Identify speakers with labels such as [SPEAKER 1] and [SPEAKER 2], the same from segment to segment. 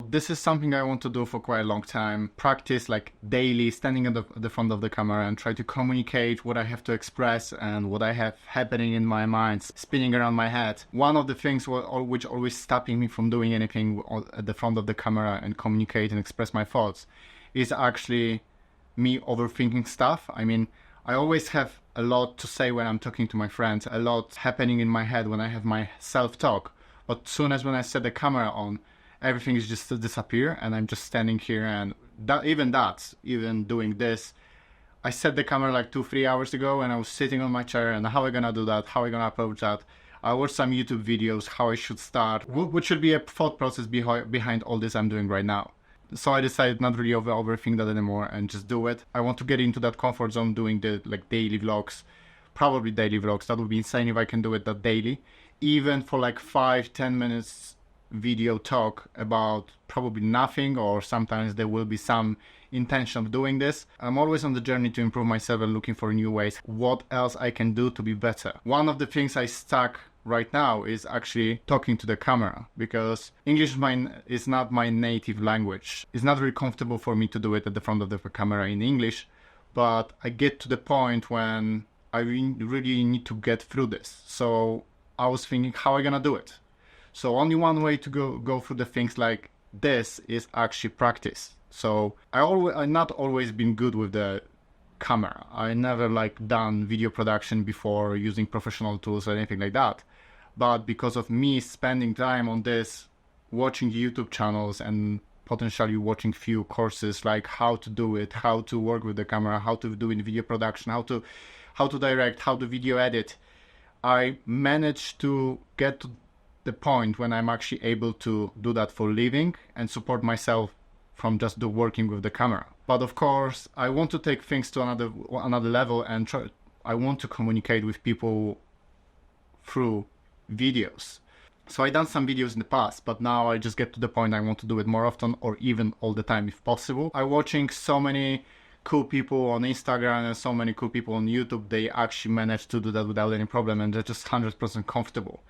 [SPEAKER 1] this is something I want to do for quite a long time. Practice like daily, standing at the front of the camera and try to communicate what I have to express and what I have happening in my mind, spinning around my head. One of the things which always stopping me from doing anything at the front of the camera and communicate and express my thoughts is actually me overthinking stuff. I mean, I always have a lot to say when I'm talking to my friends, a lot happening in my head when I have my self-talk. But soon as when I set the camera on, everything is just to disappear and I'm just standing here and even doing this. I set the camera like 2-3 hours ago and I was sitting on my chair and how am I gonna do that? How am I gonna approach that? I watched some YouTube videos, how I should start, what should be a thought process behind all this I'm doing right now. So I decided not really overthink that anymore and just do it. I want to get into that comfort zone doing the like daily vlogs, probably daily vlogs. That would be insane if I can do it that daily. Even for like 5-10 minutes video talk about probably nothing, or sometimes there will be some intention of doing this. I'm always on the journey to improve myself and looking for new ways. What else I can do to be better? One of the things I stuck right now is actually talking to the camera, because English is not my native language. It's not really comfortable for me to do it at the front of the camera in English, but I get to the point when I really need to get through this. So I was thinking, how am I gonna do it? So only one way to go through the things like this is actually practice. So I not always been good with the camera. I never like done video production before using professional tools or anything like that. But because of me spending time on this, watching YouTube channels and potentially watching few courses like how to do it, how to work with the camera, how to do in video production, how to direct, how to video edit, I managed to get to the point when I'm actually able to do that for a living and support myself from just working with the camera. But of course, I want to take things to another level and I want to communicate with people through videos. So I done some videos in the past, but now I just get to the point I want to do it more often or even all the time if possible. I'm watching so many cool people on Instagram and so many cool people on YouTube. They actually manage to do that without any problem and they're just 100% comfortable.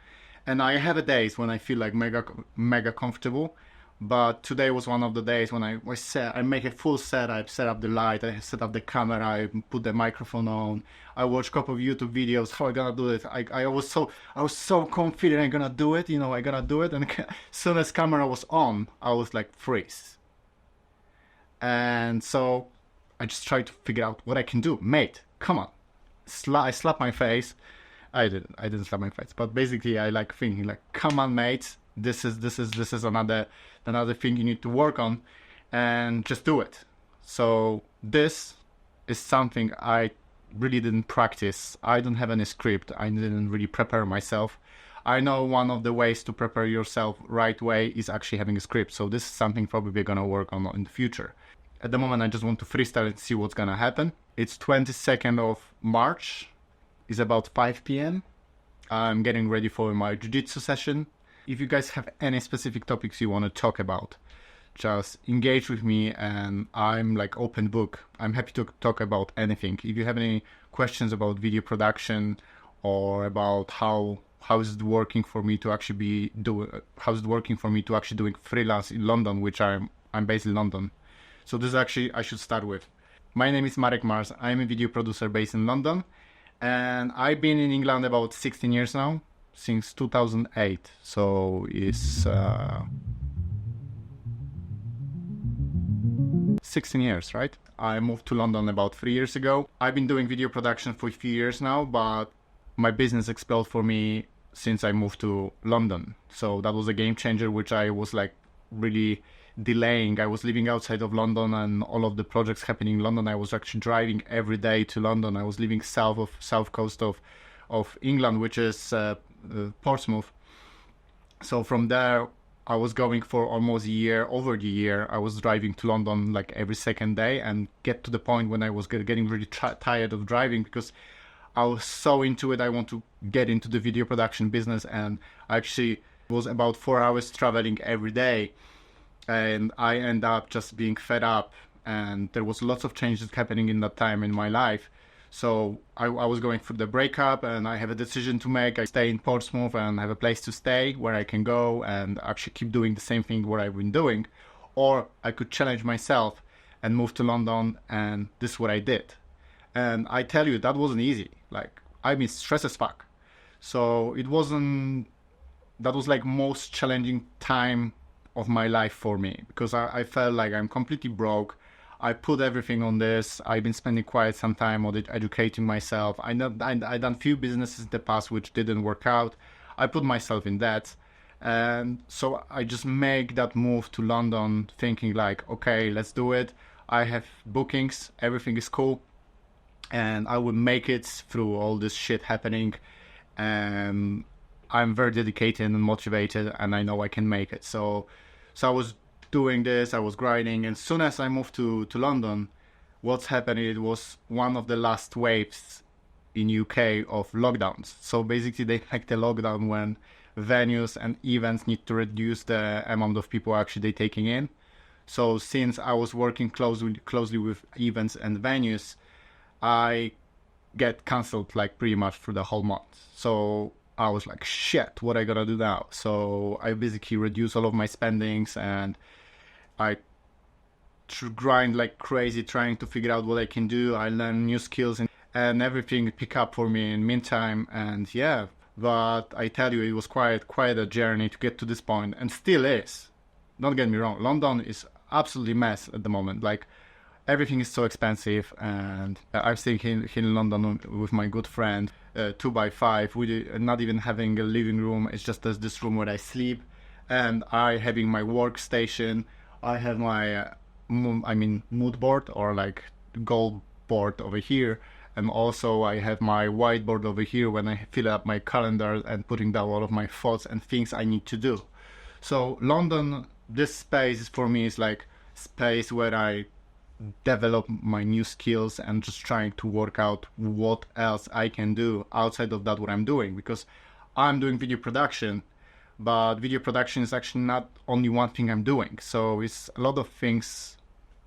[SPEAKER 1] And I have days when I feel like mega comfortable, but today was one of the days when I make a full set. I set up the light, I set up the camera, I put the microphone on, I watched a couple of YouTube videos, how I gonna do it. I was so confident I'm gonna do it, I'm gonna do it, and as soon as camera was on, I was like freeze. And so I just tried to figure out what I can do. Mate, come on. I slapped my face. I didn't slap my face, but basically I like thinking like, come on, mate, this is another thing you need to work on, and just do it. So this is something I really didn't practice. I don't have any script. I didn't really prepare myself. I know one of the ways to prepare yourself right way is actually having a script. So this is something probably we're gonna work on in the future. At the moment, I just want to freestyle and see what's gonna happen. It's 22nd of March. It's about 5 p.m. I'm getting ready for my jiu-jitsu session. If you guys have any specific topics you want to talk about, just engage with me and I'm like open book. I'm happy to talk about anything. If you have any questions about video production or about how is it working for me to actually doing freelance in London, which I'm based in London. So this is actually I should start with. My name is Marek Mars. I'm a video producer based in London. And I've been in England about 16 years now, since 2008. So it's 16 years, right? I moved to London about 3 years ago. I've been doing video production for a few years now, but my business exploded for me since I moved to London. So that was a game changer, which I was like really delaying. I was living outside of London and all of the projects happening in London. I was actually driving every day to London. I was living south coast of England, which is Portsmouth. So from there I was going for almost a year. Over the year I was driving to London like every second day, and get to the point when I was getting really tired of driving because I was so into it. I want to get into the video production business, and actually was about 4 hours traveling every day. And I end up just being fed up, and there was lots of changes happening in that time in my life. So I was going through the breakup, and I have a decision to make. I stay in Portsmouth and have a place to stay where I can go and actually keep doing the same thing what I've been doing, or I could challenge myself and move to London, and this is what I did. And I tell you, that wasn't easy. Like, I've been stressed as fuck. So that was like most challenging time of my life for me, because I felt like I'm completely broke. I put everything on this. I've been spending quite some time on it, educating myself. I done few businesses in the past which didn't work out. I put myself in debt. And so I just make that move to London thinking like, okay, let's do it. I have bookings, everything is cool, and I will make it through all this shit happening. And I'm very dedicated and motivated, and I know I can make it. So I was doing this, I was grinding, and as soon as I moved to London, what's happening, it was one of the last waves in UK of lockdowns. So basically they like the lockdown when venues and events need to reduce the amount of people actually they taking in. So since I was working closely with events and venues, I get cancelled like pretty much for the whole month. So I was like, shit, what I gonna do now? So I basically reduced all of my spendings, and I grind like crazy trying to figure out what I can do. I learn new skills, and everything pick up for me in meantime. And yeah, but I tell you, it was quite a journey to get to this point, and still is. Don't get me wrong, London is absolutely mess at the moment. Like, everything is so expensive, and I'm staying here in London with my good friend, 2x5. We not even having a living room. It's just this room where I sleep, and I having my workstation. I have my, mood board, or like goal board over here, and also I have my whiteboard over here when I fill up my calendar and putting down all of my thoughts and things I need to do. So London, this space for me is like space where I develop my new skills and just trying to work out what else I can do outside of that what I'm doing, because I'm doing video production, but video production is actually not only one thing I'm doing. So it's a lot of things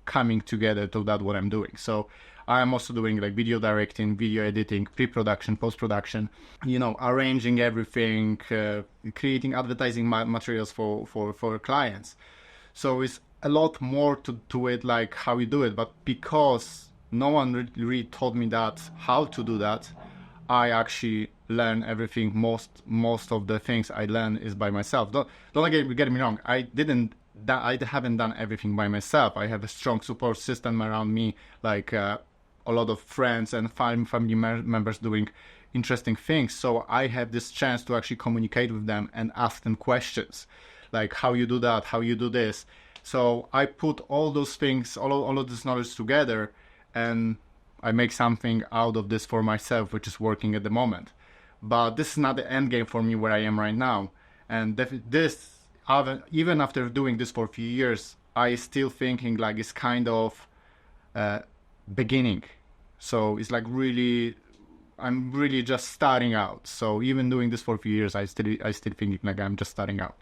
[SPEAKER 1] coming together to that what I'm doing. So I'm also doing like video directing, video editing, pre-production, post-production, arranging everything, creating advertising materials for clients. So it's a lot more to it, like how you do it. But because no one really told me that how to do that, I actually learn everything. Most of the things I learn is by myself. Don't get me wrong. I haven't done everything by myself. I have a strong support system around me, like a lot of friends and family members doing interesting things. So I have this chance to actually communicate with them and ask them questions, like how you do that, how you do this. So I put all those things, all of this knowledge together, and I make something out of this for myself, which is working at the moment. But this is not the end game for me where I am right now. And even after doing this for a few years, I still thinking like it's kind of beginning. So it's like I'm really just starting out. So even doing this for a few years, I still thinking like I'm just starting out.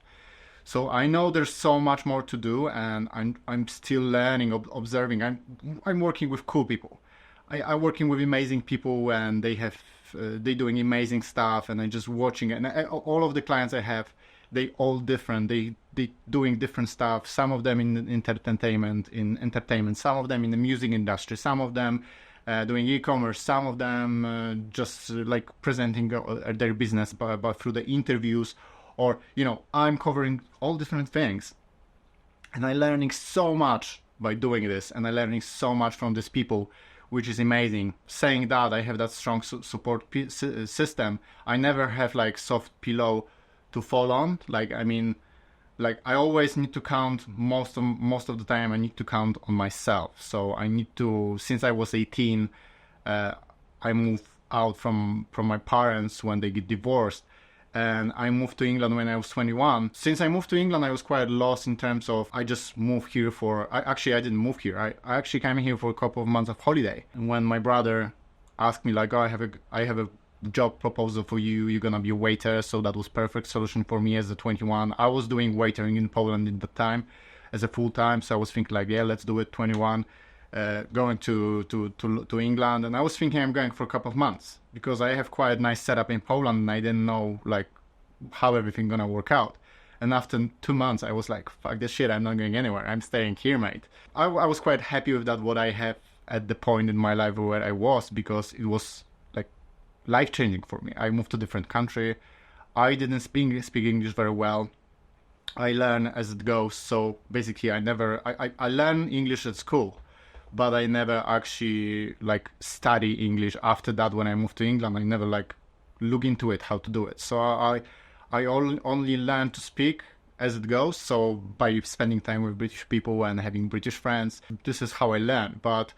[SPEAKER 1] So I know there's so much more to do, and I'm still learning, observing. I'm working with cool people. I'm working with amazing people, and they doing amazing stuff, and I'm just watching. And all of the clients I have, they all different. They doing different stuff. Some of them in entertainment. Some of them in the music industry. Some of them doing e-commerce. Some of them just like presenting their business, but through the interviews. Or, I'm covering all different things, and I'm learning so much by doing this, and I'm learning so much from these people, which is amazing. Saying that, I have that strong support system. I never have like soft pillow to fall on. Like, I always need to count most of the time. I need to count on myself. So I need to, since I was 18, I moved out from my parents when they get divorced. And I moved to England when I was 21. Since I moved to England, I was quite lost in terms of, I just moved here I didn't move here. I actually came here for a couple of months of holiday. And when my brother asked me like, oh, I have a job proposal for you, you're gonna be a waiter. So that was perfect solution for me as a 21. I was doing waitering in Poland at the time as a full time. So I was thinking like, yeah, let's do it, 21. going to England, and I was thinking I'm going for a couple of months because I have quite a nice setup in Poland, and I didn't know like how everything gonna work out. And after 2 months, I was like, fuck this shit, I'm not going anywhere. I'm staying here, mate. I was quite happy with that, what I have at the point in my life where I was, because it was like life-changing for me. I moved to a different country. I didn't speak English very well. I learn as it goes. So basically, I learn English at school, but I never actually like study English after that. When I moved to England, I never like look into it, how to do it. So I only learn to speak as it goes. So by spending time with British people and having British friends, this is how I learn. But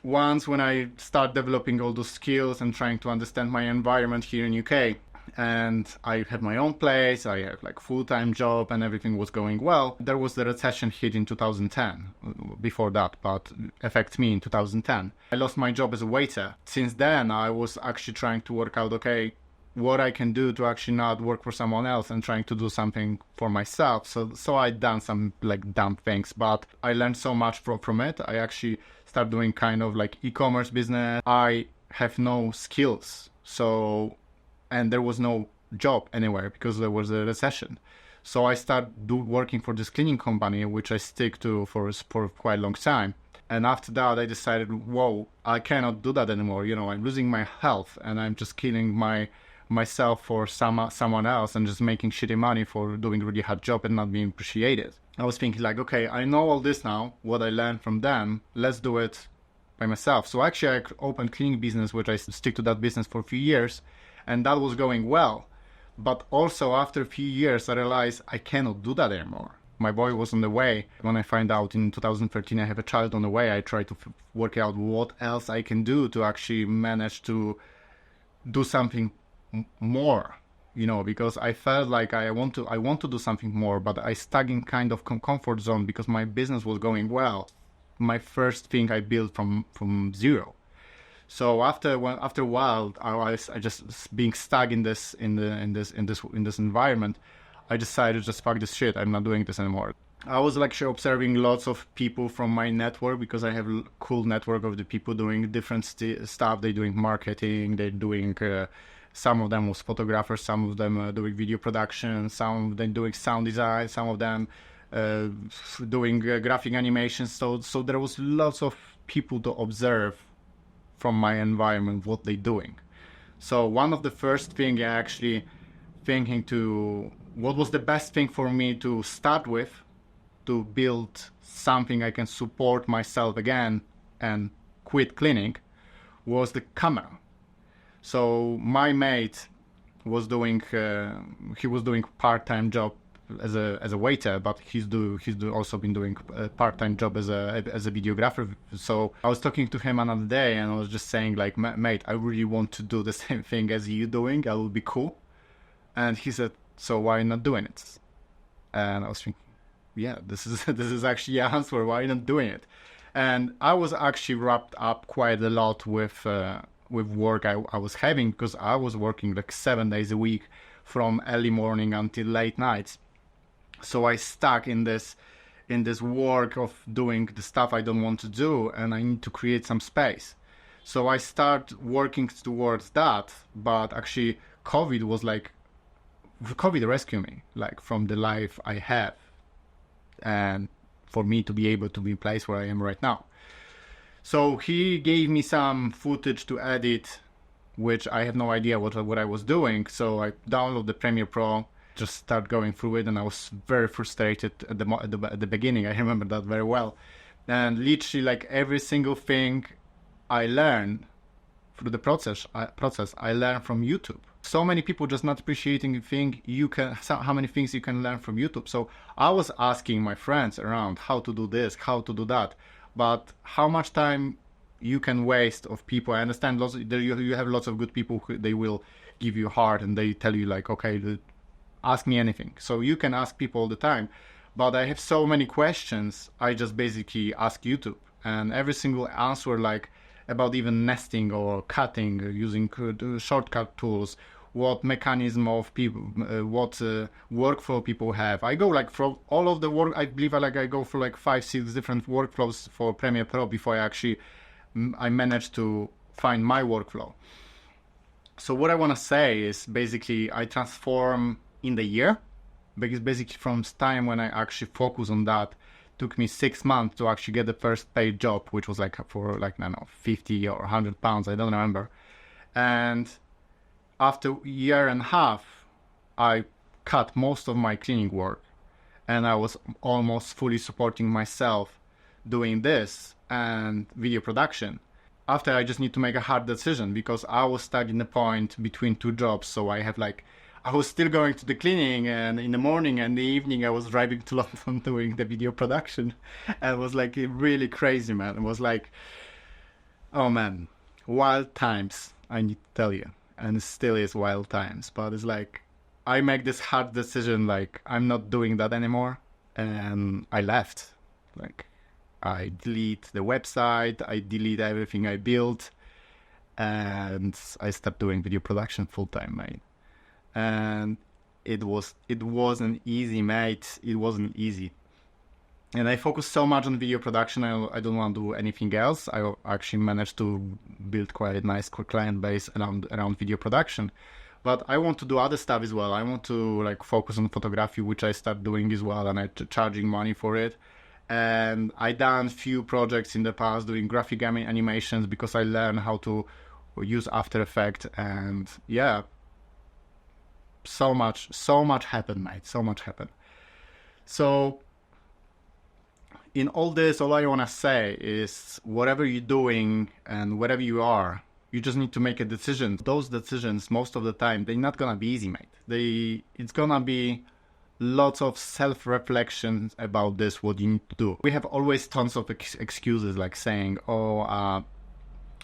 [SPEAKER 1] once when I start developing all those skills and trying to understand my environment here in UK, and I have my own place, I have like full-time job and everything was going well, there was the recession hit in 2010, before that, but affected me in 2010. I lost my job as a waiter. Since then, I was actually trying to work out, okay, what I can do to actually not work for someone else and trying to do something for myself. So I done some like dumb things, but I learned so much from it. I actually start doing kind of like e-commerce business. I have no skills, and there was no job anywhere because there was a recession. So I started working for this cleaning company, which I stick to for quite a long time. And after that, I decided, whoa, I cannot do that anymore. You know, I'm losing my health and I'm just killing myself for someone else and just making shitty money for doing a really hard job and not being appreciated. I was thinking like, okay, I know all this now, what I learned from them, let's do it by myself. So actually I opened cleaning business, which I stick to that business for a few years, and that was going well. But also after a few years, I realized I cannot do that anymore. My boy was on the way. When I find out in 2013 I have a child on the way, I try to work out what else I can do to actually manage to do something more, you know, because I felt like I want to do something more, but I stuck in kind of comfort zone because my business was going well. My first thing I built from zero. So after a while, I just being stuck in this environment. I decided just fuck this shit. I'm not doing this anymore. I was actually observing lots of people from my network because I have a cool network of the people doing different stuff. They're doing marketing. They're doing. Some of them was photographers. Some of them doing video production. Some of them doing sound design. Some of them doing graphic animations. So there was lots of people to observe from my environment what they're doing. So one of the first thing I actually thinking to what was the best thing for me to start with to build something I can support myself again and quit cleaning was the camera. So my mate was doing part-time job as a waiter, but he's also been doing a part-time job as a videographer. So I was talking to him another day and I was just saying like, mate, I really want to do the same thing as you doing. That would be cool. And he said, so why not doing it? And I was thinking, yeah, this is actually an answer. Why not doing it? And I was actually wrapped up quite a lot with work I was having because I was working like 7 days a week from early morning until late nights. So I stuck in this work of doing the stuff I don't want to do, and I need to create some space. So I start working towards that, but actually COVID rescued me like from the life I have, and for me to be able to be in place where I am right now. So he gave me some footage to edit, which I have no idea what I was doing. So I downloaded the Premiere Pro, just start going through it, and I was very frustrated at the beginning. I remember that very well. And literally, like every single thing I learned through the process I learned from YouTube. So many people just not appreciating how many things you can learn from YouTube. So I was asking my friends around how to do this, how to do that, but how much time you can waste of people. I understand you have lots of good people who they will give you heart and they tell you like, okay, ask me anything. So you can ask people all the time, but I have so many questions. I just basically ask YouTube, and every single answer, like about even nesting or cutting, using shortcut tools, what mechanism of people, what workflow people have. I go like from all of the work, I believe I go through like 5-6 different workflows for Premiere Pro before I managed to find my workflow. So what I want to say is basically I transform in the year, because basically from time when I actually focus on that, took me 6 months to actually get the first paid job, which was like for like, I don't know, 50 or 100 pounds, I don't remember. And after a year and a half, I cut most of my cleaning work, and I was almost fully supporting myself doing this and video production. After I just need to make a hard decision, because I was stuck in the point between 2 jobs. So I was still going to the cleaning, and in the morning and the evening I was driving to London doing the video production. And it was like really crazy, man. It was like, oh man, wild times, I need to tell you. And it still is wild times, but it's like, I make this hard decision, like I'm not doing that anymore. And I left. Like, I delete the website, I delete everything I built, and I stopped doing video production full time, mate. And it wasn't easy, mate. It wasn't easy. And I focused so much on video production, I don't want to do anything else. I actually managed to build quite a nice client base around video production. But I want to do other stuff as well. I want to like focus on photography, which I start doing as well, and I'm charging money for it. And I done few projects in the past doing graphic animations, because I learned how to use After Effects. And yeah, so much happened, mate. So much happened. So in all this, all I want to say is, whatever you're doing and wherever you are, you just need to make a decision. Those decisions, most of the time, they're not gonna be easy, mate. It's gonna be lots of self-reflections about this, what you need to do. We have always tons of excuses, like saying, oh,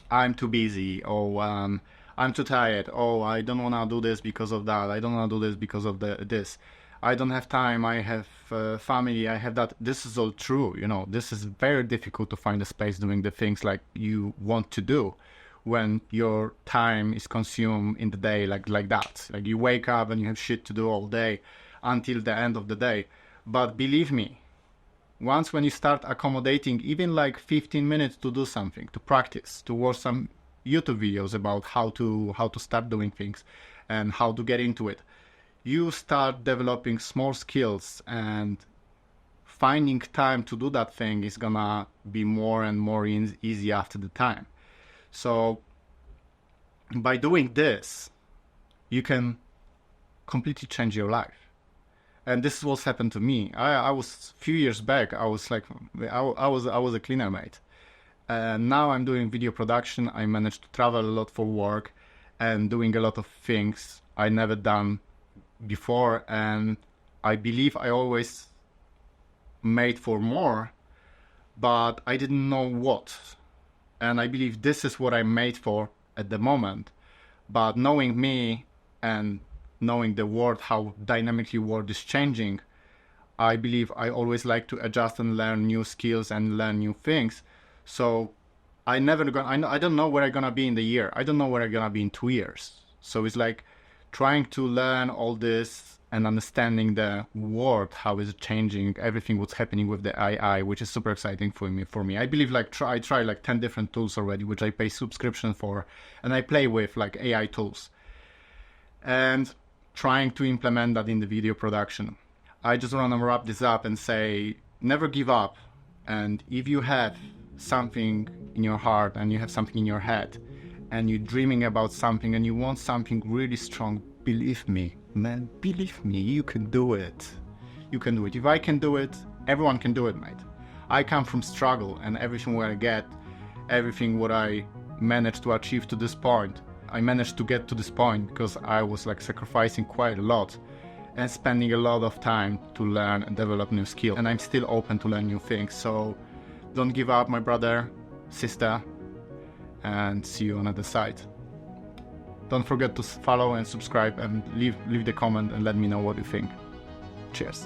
[SPEAKER 1] I'm too busy, oh, I'm too tired, oh, I don't want to do this because of that, I don't want to do this because of this, I don't have time, I have family, I have that. This is all true, you know. This is very difficult to find a space doing the things like you want to do when your time is consumed in the day like that. Like, you wake up and you have shit to do all day until the end of the day. But believe me, once when you start accommodating even like 15 minutes to do something, to practice, to watch some YouTube videos about how to start doing things and how to get into it, you start developing small skills, and finding time to do that thing is gonna be more and more easy after the time. So by doing this, you can completely change your life. And this is what's happened to me. I was a few years back, I was a cleaner, mate. And now I'm doing video production. I managed to travel a lot for work and doing a lot of things I never done before. And I believe I always made for more, but I didn't know what. And I believe this is what I'm made for at the moment. But knowing me and knowing the world, how dynamically world is changing, I believe I always like to adjust and learn new skills and learn new things. So I don't know where I'm gonna be in the year. I don't know where I'm gonna be in 2 years. So it's like trying to learn all this and understanding the world, how is it changing, everything what's happening with the AI, which is super exciting for me. I believe like I try like 10 different tools already, which I pay subscription for, and I play with like AI tools. And trying to implement that in the video production. I just want to wrap this up and say, never give up. And if you have something in your heart and you have something in your head and you're dreaming about something and you want something really strong, believe me, man, believe me, you can do it. You can do it. If I can do it, everyone can do it, mate. I come from struggle, and everything what I get, everything what I managed to achieve to this point, I managed to get to this point because I was like sacrificing quite a lot and spending a lot of time to learn and develop new skills. And I'm still open to learn new things. So don't give up, my brother, sister, and see you on the other side. Don't forget to follow and subscribe and leave the comment and let me know what you think. Cheers.